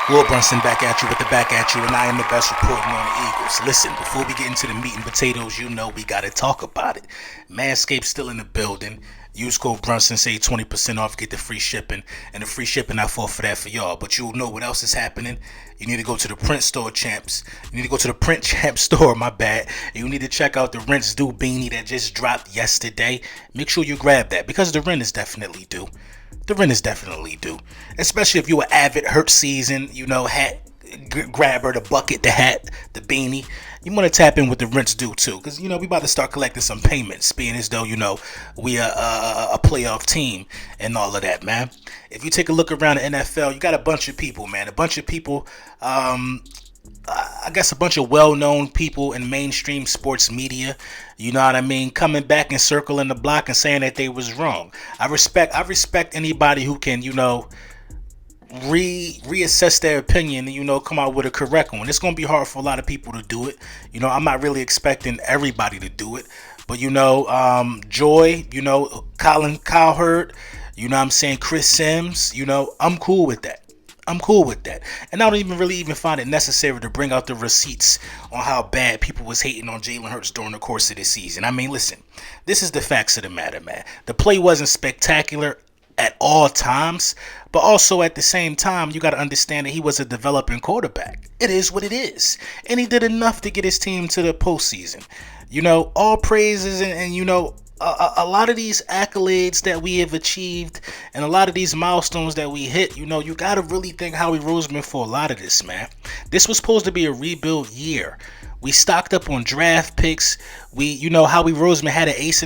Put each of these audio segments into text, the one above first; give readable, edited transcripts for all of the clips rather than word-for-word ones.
Will Brunson back at you with the back at you, and I am the best reporting on the Eagles. Listen, before we get into the meat and potatoes, you know we gotta talk about it. Manscaped still in the building. Use code Brunson, save 20% off, get the free shipping, and the free shipping I fought for that for y'all. But you'll know what else is happening. You need to go to the Print Store Champs. You need to go to the Print Champ store, my bad. You need to check out the Rent's Due beanie that just dropped yesterday. Make sure you grab that because the rent is definitely due. The rent is definitely due, especially if you're an avid Hurt season, hat grabber, the bucket, the hat, the beanie. You want to tap in with the rent's due too, because we about to start collecting some payments, being as though we are a playoff team and all of that, man. If you take a look around the NFL, you got a bunch of people, man, I guess a bunch of well-known people in mainstream sports media, you know what I mean, coming back and circling the block and saying that they was wrong. I respect anybody who can, reassess their opinion and, come out with a correct one. It's going to be hard for a lot of people to do it. I'm not really expecting everybody to do it. But, Joy, Colin Cowherd, what I'm saying, Chris Sims, I'm cool with that. And I don't even find it necessary to bring out the receipts on how bad people was hating on Jalen Hurts during the course of the season. I mean, listen, this is the facts of the matter, man. The play wasn't spectacular at all times, but also at the same time, you got to understand that he was a developing quarterback. It is what it is. And he did enough to get his team to the postseason. All praises and a lot of these accolades that we have achieved and a lot of these milestones that we hit, you got to really thank Howie Roseman for a lot of this, man. This was supposed to be a rebuild year. We stocked up on draft picks. Howie Roseman had an ace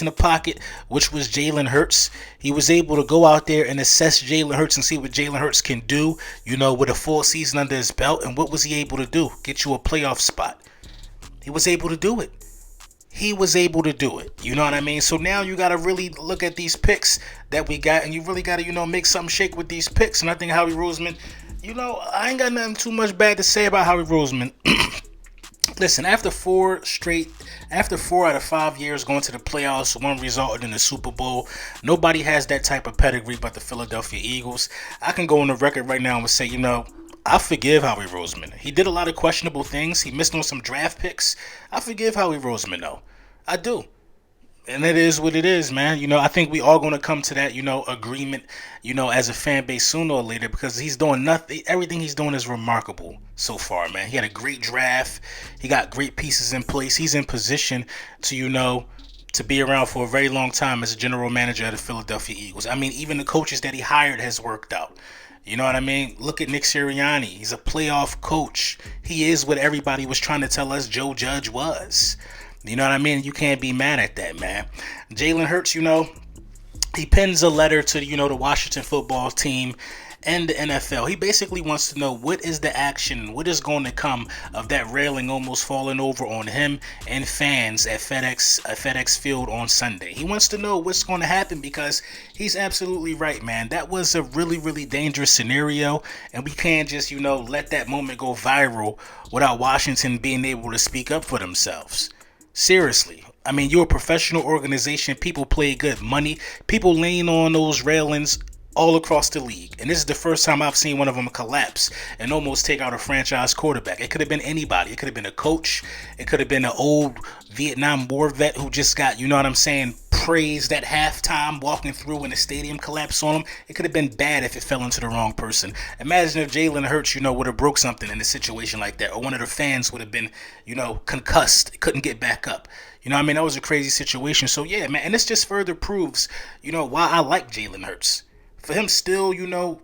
in the pocket, which was Jalen Hurts. He was able to go out there and assess Jalen Hurts and see what Jalen Hurts can do, with a full season under his belt. And what was he able to do? Get you a playoff spot. He was able to do it. You know what I mean? So now you got to really look at these picks that we got, and you really got to, make something shake with these picks. And I think Howie Roseman, I ain't got nothing too much bad to say about Howie Roseman. Listen, after 4 out of 5 years going to the playoffs, one resulted in the Super Bowl, nobody has that type of pedigree but the Philadelphia Eagles. I can go on the record right now and say, I forgive Howie Roseman. He did a lot of questionable things. He missed on some draft picks. I forgive Howie Roseman, though. I do. And it is what it is, man. I think we all going to come to that, agreement, as a fan base sooner or later, because he's doing nothing. Everything he's doing is remarkable so far, man. He had a great draft. He got great pieces in place. He's in position to, to be around for a very long time as a general manager of the Philadelphia Eagles. I mean, even the coaches that he hired has worked out. You know what I mean? Look at Nick Sirianni. He's a playoff coach. He is what everybody was trying to tell us Joe Judge was. You know what I mean? You can't be mad at that, man. Jalen Hurts, he pens a letter to, the Washington football team and the NFL. He basically wants to know what is the action, what is going to come of that railing almost falling over on him and fans at FedExField on Sunday. He wants to know what's going to happen because he's absolutely right, man. That was a really, really dangerous scenario, and we can't just, let that moment go viral without Washington being able to speak up for themselves. Seriously. I mean, you're a professional organization. People play good money. People lean on those railings all across the league. And this is the first time I've seen one of them collapse and almost take out a franchise quarterback. It could have been anybody. It could have been a coach. It could have been an old Vietnam War vet who just got, praised at halftime walking through when the stadium collapsed on him. It could have been bad if it fell into the wrong person. Imagine if Jalen Hurts, would have broke something in a situation like that, or one of the fans would have been, concussed, couldn't get back up. That was a crazy situation. So yeah, man, and this just further proves, why I like Jalen Hurts. For him still, listen,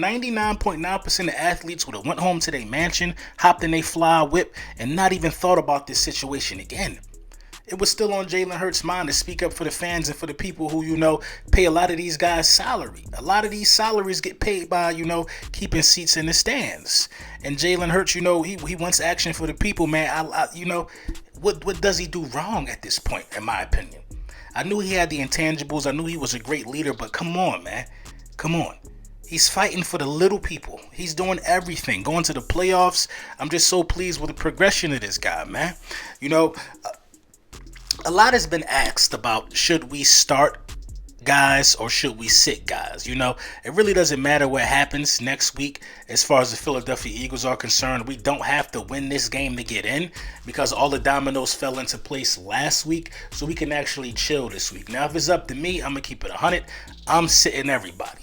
99.9% of athletes would have went home to their mansion, hopped in their fly whip, and not even thought about this situation again. It was still on Jalen Hurts' mind to speak up for the fans and for the people who, pay a lot of these guys' salary. A lot of these salaries get paid by, keeping seats in the stands. And Jalen Hurts, he wants action for the people, man. What does he do wrong at this point, in my opinion? I knew he had the intangibles. I knew he was a great leader, but come on, man. Come on. He's fighting for the little people. He's doing everything. Going to the playoffs. I'm just so pleased with the progression of this guy, man. A lot has been asked about should we start guys or should we sit guys? It really doesn't matter what happens next week as far as the Philadelphia Eagles are concerned. We don't have to win this game to get in because all the dominoes fell into place last week, so we can actually chill this week. Now, if it's up to me, I'm going to keep it 100. I'm sitting everybody.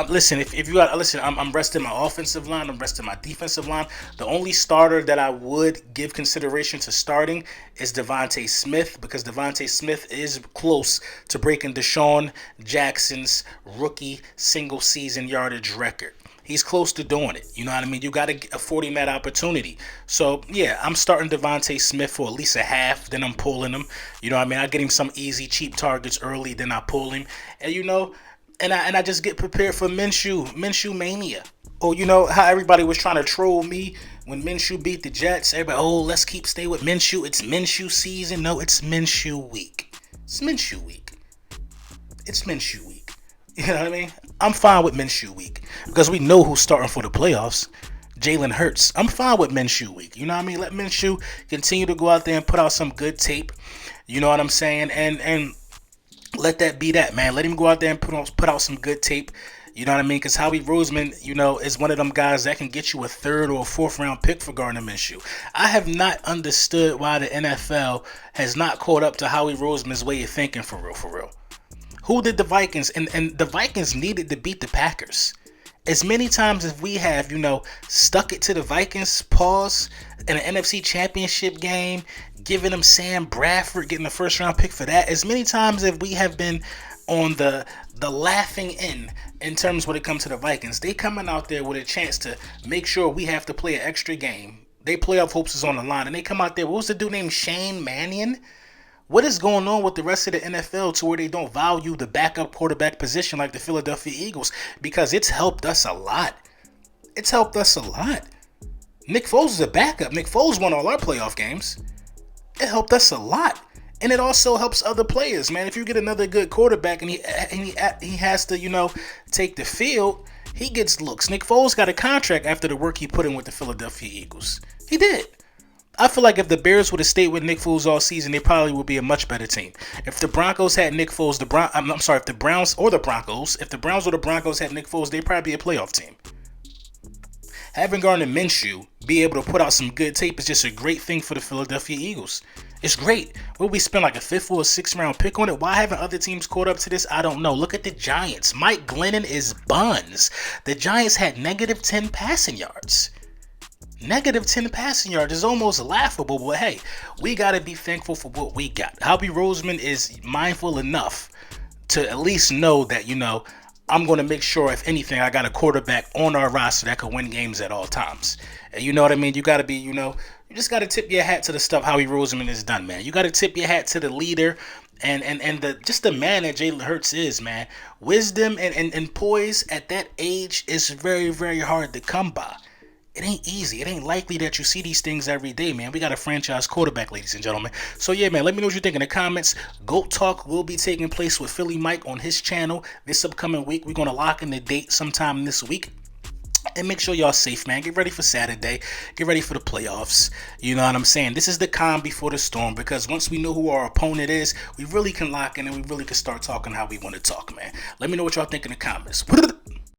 Listen, if you got listen, I'm resting my offensive line. I'm resting my defensive line. The only starter that I would give consideration to starting is Devontae Smith, because Devontae Smith is close to breaking Deshaun Jackson's rookie single season yardage record. He's close to doing it. You know what I mean? You got to afford him that opportunity. So, yeah, I'm starting Devontae Smith for at least a half. Then I'm pulling him. You know what I mean? I get him some easy, cheap targets early. Then I pull him. And I just get prepared for Minshew mania. Or how everybody was trying to troll me when Minshew beat the Jets. Everybody, let's stay with Minshew. It's Minshew season. No, it's Minshew week. It's Minshew week. It's Minshew week. You know what I mean? I'm fine with Minshew week because we know who's starting for the playoffs. Jalen Hurts. I'm fine with Minshew week. You know what I mean? Let Minshew continue to go out there and put out some good tape. You know what I'm saying? And let that be that, man. Let him go out there and put out some good tape. You know what I mean? Because Howie Roseman, is one of them guys that can get you a third or a fourth round pick for Gardner Minshew. I have not understood why the NFL has not caught up to Howie Roseman's way of thinking for real. Who did the Vikings? And the Vikings needed to beat the Packers. As many times as we have, stuck it to the Vikings, pause, in an NFC Championship game, giving them Sam Bradford, getting the first round pick for that. As many times as we have been on the laughing end in terms when it comes to the Vikings, they coming out there with a chance to make sure we have to play an extra game. They playoff hopes is on the line, and they come out there. What was the dude named Shane Mannion? What is going on with the rest of the NFL to where they don't value the backup quarterback position like the Philadelphia Eagles? Because it's helped us a lot. It's helped us a lot. Nick Foles is a backup. Nick Foles won all our playoff games. It helped us a lot. And it also helps other players, man. If you get another good quarterback and he has to, take the field, he gets looks. Nick Foles got a contract after the work he put in with the Philadelphia Eagles. He did. I feel like if the Bears would have stayed with Nick Foles all season, they probably would be a much better team. If the Broncos had Nick Foles, if the Browns or the Broncos had Nick Foles, they'd probably be a playoff team. Having Gardner Minshew be able to put out some good tape is just a great thing for the Philadelphia Eagles. It's great. Will we spend like a 5th or a 6th round pick on it? Why haven't other teams caught up to this? I don't know. Look at the Giants. Mike Glennon is buns. The Giants had negative 10 passing yards. Negative 10 passing yards is almost laughable, but hey, we got to be thankful for what we got. Howie Roseman is mindful enough to at least know that, I'm going to make sure, if anything, I got a quarterback on our roster that can win games at all times. And you know what I mean? You got to be, you just got to tip your hat to the stuff Howie Roseman has done, man. You got to tip your hat to the leader and the man that Jalen Hurts is, man. Wisdom and poise at that age is very, very hard to come by. It ain't easy. It ain't likely that you see these things every day, man. We got a franchise quarterback, ladies and gentlemen. So, yeah, man, let me know what you think in the comments. GOAT Talk will be taking place with Philly Mike on his channel this upcoming week. We're going to lock in the date sometime this week. And make sure y'all safe, man. Get ready for Saturday. Get ready for the playoffs. You know what I'm saying? This is the calm before the storm, because once we know who our opponent is, we really can lock in and we really can start talking how we want to talk, man. Let me know what y'all think in the comments.